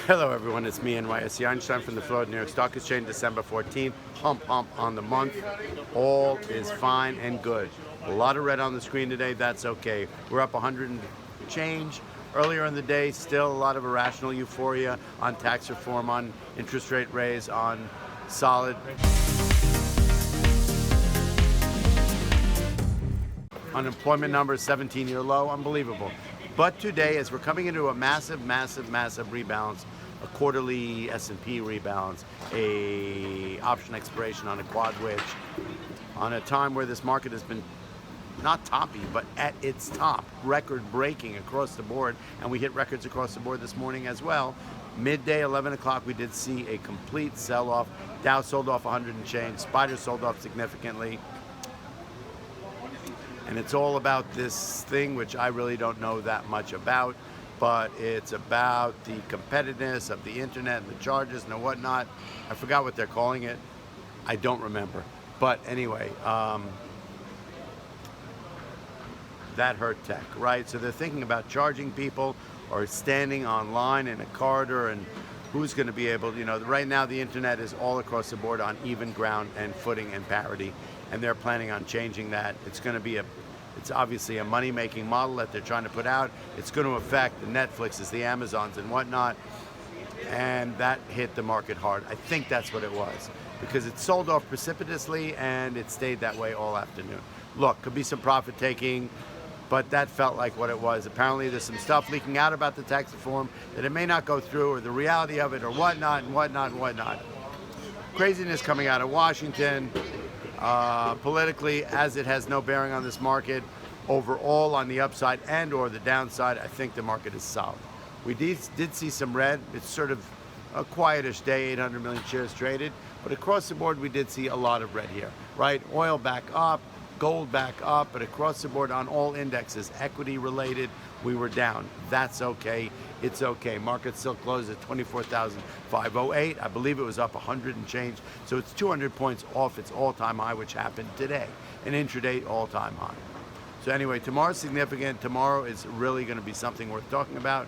Hello everyone, it's me, NYSE Einstein from the Florida New York Stock Exchange, December 14th. Hump on the month. All is fine and good. A lot of red on the screen today, that's okay. We're up 100 and change. Earlier in the day, still a lot of irrational euphoria on tax reform, on interest rate raise, on solid unemployment numbers, 17-year low, unbelievable. But today, as we're coming into a massive rebalance, a quarterly S&P rebalance, a option expiration on a quad witch, on a time where this market has been not toppy, but at its top, record-breaking across the board, and we hit records across the board this morning as well. Midday, 11 o'clock, we did see a complete sell-off. Dow sold off 100 and change. Spider sold off significantly. And it's all about this thing, which I really don't know that much about, but it's about the competitiveness of the internet and the charges and the whatnot. I forgot what they're calling it. I don't remember. But anyway, that hurt tech, right? So they're thinking about charging people or standing online in a corridor, and who's going to be able, right now the internet is all across the board on even ground and footing and parity, and they're planning on changing that. It's obviously a money-making model that they're trying to put out. It's going to affect the Netflixes, the Amazons and whatnot, and that hit the market hard. I think that's what it was, because it sold off precipitously and it stayed that way all afternoon. Look, could be some profit taking, but that felt like what it was. Apparently there's some stuff leaking out about the tax reform that it may not go through, or the reality of it, or whatnot and whatnot and whatnot. Craziness coming out of Washington, politically, as it has no bearing on this market. Overall, on the upside and or the downside, I think the market is solid. We did see some red. It's sort of a quietish day, 800 million shares traded, but across the board we did see a lot of red here, right? Oil back up, gold back up, but across the board on all indexes, equity related, we were down. That's okay. It's okay. Market still closed at 24,508. I believe it was up 100 and change. So it's 200 points off its all-time high, which happened today, an intraday all-time high. So anyway, tomorrow's significant. Tomorrow is really going to be something worth talking about.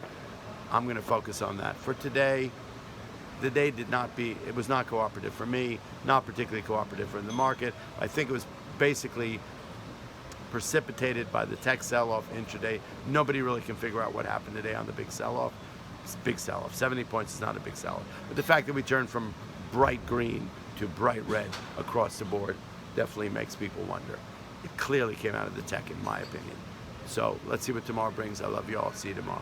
I'm going to focus on that. For today, the day it was not cooperative for me, not particularly cooperative for the market. I think it was basically precipitated by the tech sell-off intraday. Nobody really can figure out what happened today on the big sell-off. It's a big sell-off. 70 points is not a big sell-off. But the fact that we turned from bright green to bright red across the board definitely makes people wonder. It clearly came out of the tech, in my opinion. So let's see what tomorrow brings. I love you all. See you tomorrow.